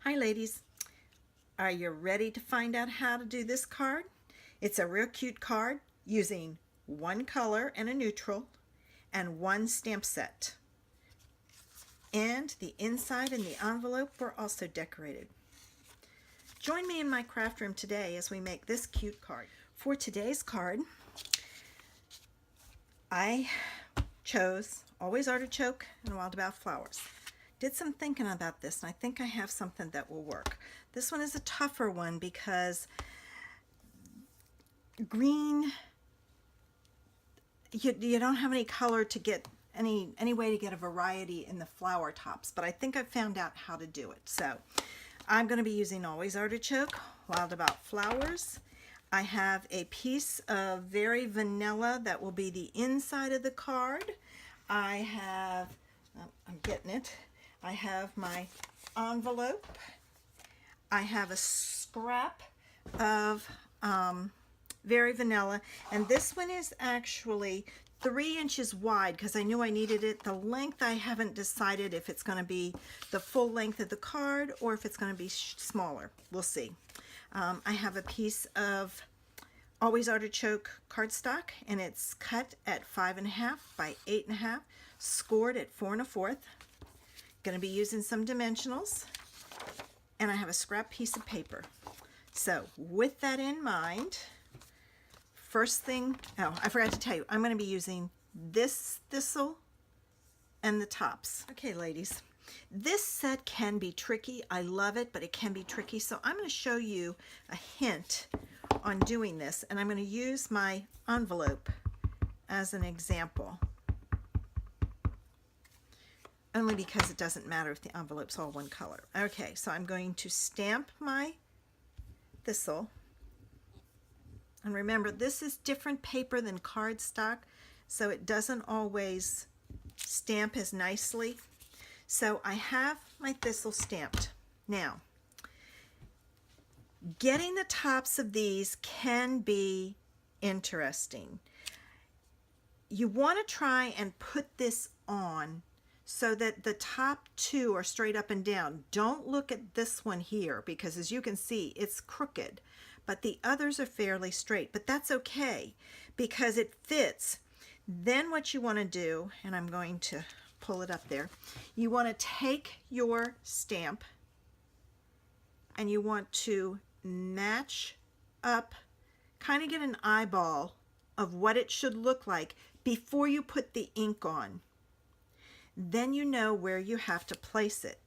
Hi ladies, are you ready to find out how to do this card? It's a real cute card using one color and a neutral and one stamp set. And the inside and the envelope were also decorated. Join me in my craft room today as we make this cute card. For today's card, I chose Always Artichoke and Wild About Flowers. Did some thinking about this, and I think I have something that will work. This one is a tougher one because green, you don't have any color to get any way to get a variety in the flower tops, but I think I've found out how to do it. So I'm going to be using Always Artichoke, Wild About Flowers. I have a piece of Very Vanilla that will be the inside of the card. I have, I'm getting it. I have my envelope. I have a scrap of Very Vanilla, and this one is actually 3 inches wide because I knew I needed it. The length I haven't decided if it's going to be the full length of the card or if it's going to be smaller. We'll see. I have a piece of Always Artichoke cardstock, and it's cut at 5.5 by 8.5, scored at 4 1/4. Going to be using some dimensionals, and I have a scrap piece of paper. So with that in mind, first thing, oh, I forgot to tell you, I'm going to be using this thistle and the tops. Okay, ladies, this set can be tricky. I love it, but it can be tricky. So I'm going to show you a hint on doing this, and I'm going to use my envelope as an example. Only because it doesn't matter if the envelope's all one color. Okay, so I'm going to stamp my thistle. And remember, this is different paper than cardstock, so it doesn't always stamp as nicely. So I have my thistle stamped. Now, getting the tops of these can be interesting. You want to try and put this on so that the top 2 are straight up and down. Don't look at this one here because, as you can see, it's crooked, but the others are fairly straight. But that's okay because it fits. Then what you want to do, and I'm going to pull it up there, you want to take your stamp and you want to match up, kind of get an eyeball of what it should look like before you put the ink on. Then you know where you have to place it.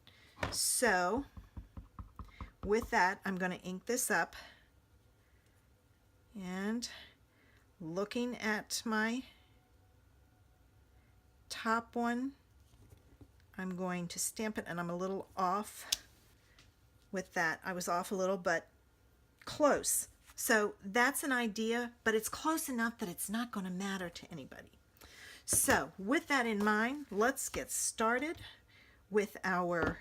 So with that, I'm going to ink this up, and looking at my top one, I'm going to stamp it, and I'm a little off with that. I was off a little, but close. So that's an idea, but it's close enough that it's not going to matter to anybody. So with that in mind, let's get started with our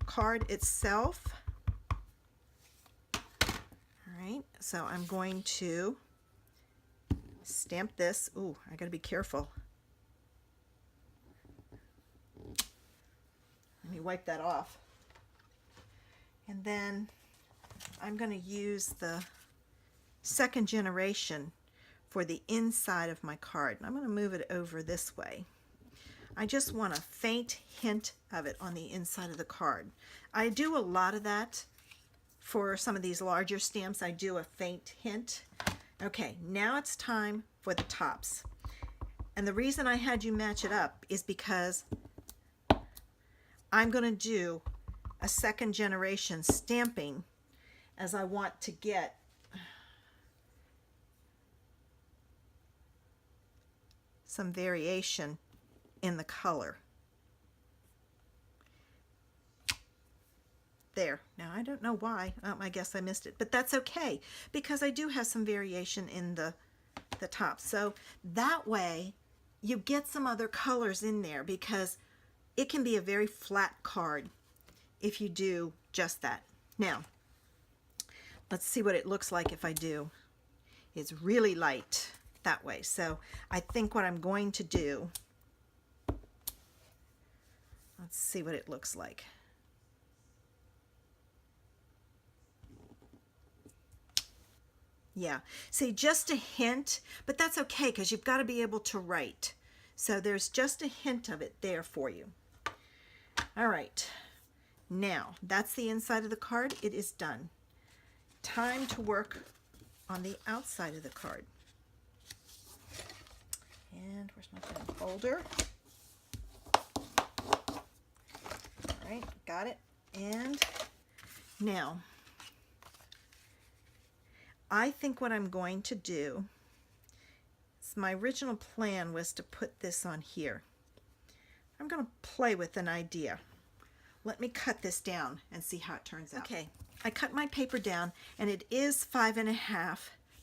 card itself. All right, so I'm going to stamp this. Ooh, I gotta be careful. Let me wipe that off. And then I'm going to use the second generation for the inside of my card. And I'm going to move it over this way. I just want a faint hint of it on the inside of the card. I do a lot of that for some of these larger stamps. I do a faint hint. Okay, now it's time for the tops. And the reason I had you match it up is because I'm going to do a second generation stamping, as I want to get some variation in the color. There. Now I don't know why. I guess I missed it, but that's okay because I do have some variation in the top. So that way you get some other colors in there, because it can be a very flat card if you do just that. Now, let's see what it looks like if I do. It's really light that way. So I think what I'm going to do, Let's see what it looks like. Yeah, see, just a hint, but that's okay because you've got to be able to write. So there's just a hint of it there for you. All right, now that's the inside of the card. It is done. Time to work on the outside of the card. And where's my pen folder? All right, got it. And now, I think what I'm going to do, is my original plan was to put this on here. I'm going to play with an idea. Let me cut this down and see how it turns out. Okay, I cut my paper down and it is 5.5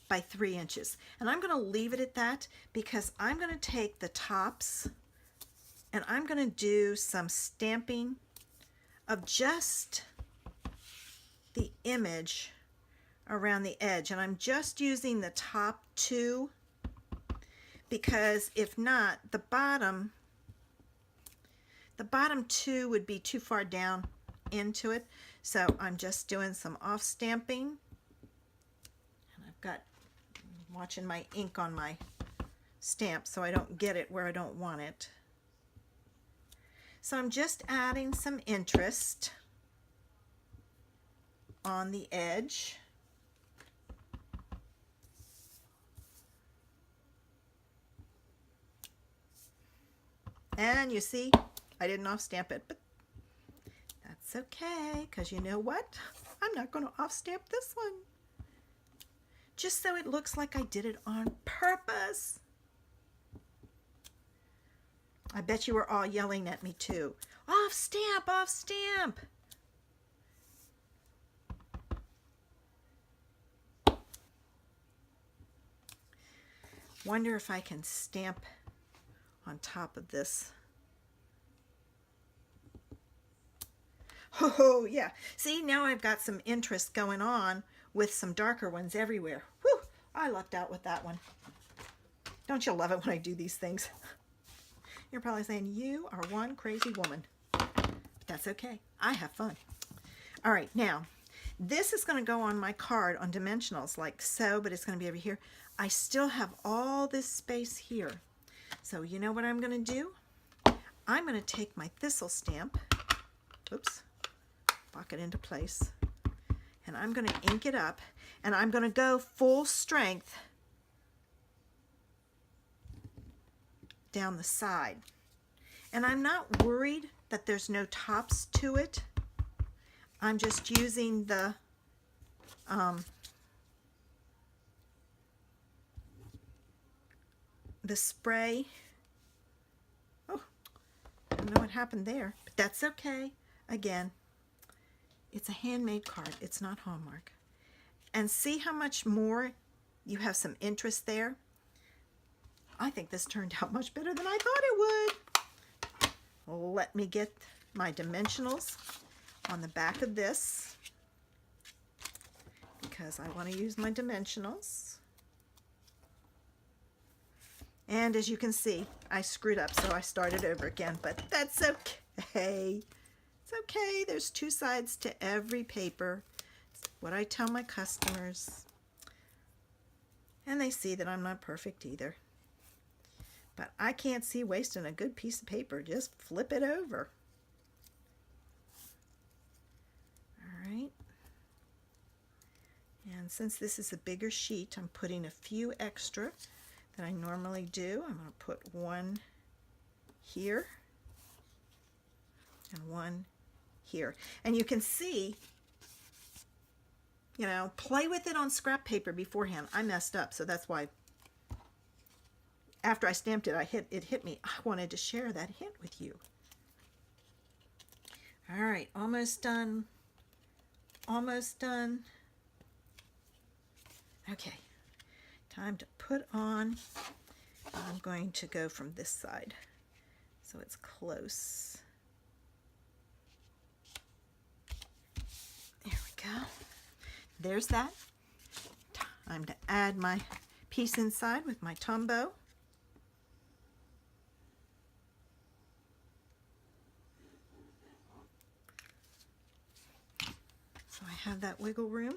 by 3 inches. And I'm going to leave it at that because I'm going to take the tops and I'm going to do some stamping of just the image around the edge, and I'm just using the top 2 because if not, the bottom 2 would be too far down into it. So I'm just doing some off stamping, and I've got, watching my ink on my stamp so I don't get it where I don't want it. So I'm just adding some interest on the edge. And you see, I didn't off stamp it, but that's okay, because you know what? I'm not going to off stamp this one. Just so it looks like I did it on purpose. I bet you were all yelling at me too. Off stamp, off stamp. Wonder if I can stamp on top of this. Oh yeah, see, now I've got some interest going on with some darker ones everywhere. Whew, I lucked out with that one. Don't you love it when I do these things? You're probably saying, you are one crazy woman. But that's okay, I have fun. All right, now this is going to go on my card on dimensionals like so, but it's going to be over here. I still have all this space here. So you know what I'm going to do? I'm going to take my thistle stamp, oops, lock it into place, and I'm going to ink it up, and I'm going to go full strength down the side. And I'm not worried that there's no tops to it. I'm just using the spray. Oh, I don't know what happened there, but that's okay. Again, it's a handmade card. It's not Hallmark. And see how much more you have some interest there? I think this turned out much better than I thought it would. Let me get my dimensionals on the back of this because I want to use my dimensionals. And as you can see, I screwed up, so I started over again, but that's okay. It's okay. There's 2 sides to every paper. It's what I tell my customers. And they see that I'm not perfect either. But I can't see wasting a good piece of paper. Just flip it over. All right. And since this is a bigger sheet, I'm putting a few extra than I normally do. I'm going to put one here and one here. And you can see, you know, play with it on scrap paper beforehand. I messed up, so that's why after I stamped it, it hit me. I wanted to share that hint with you. All right, almost done. Almost done. Okay, time to put on. I'm going to go from this side so it's close. There we go. There's that. Time to add my piece inside with my Tombow. I have that wiggle room.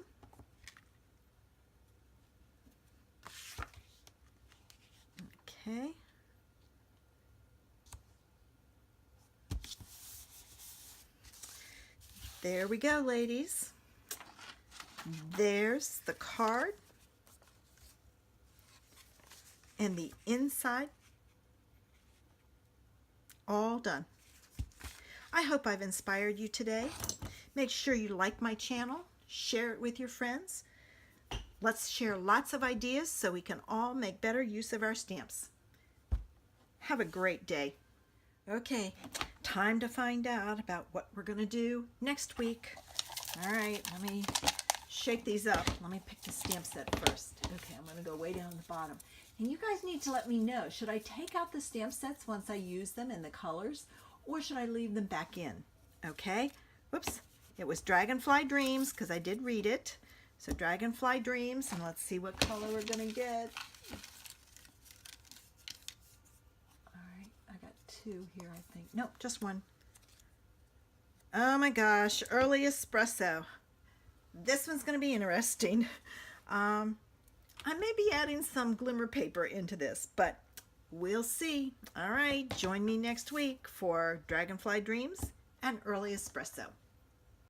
Okay. There we go, ladies. There's the card and the inside all done. I hope I've inspired you today. Make sure you like my channel, share it with your friends. Let's share lots of ideas so we can all make better use of our stamps. Have a great day. Okay, time to find out about what we're going to do next week. All right, let me shake these up. Let me pick the stamp set first. Okay, I'm going to go way down the bottom. And you guys need to let me know, should I take out the stamp sets once I use them in the colors, or should I leave them back in? Okay, whoops, it was Dragonfly Dreams because I did read it. So Dragonfly Dreams, and let's see what color we're going to get. All right, I got two here, I think. Nope, just one. Oh my gosh, Early Espresso. This one's going to be interesting. I may be adding some glimmer paper into this, but we'll see. All right, join me next week for Dragonfly Dreams and Early Espresso.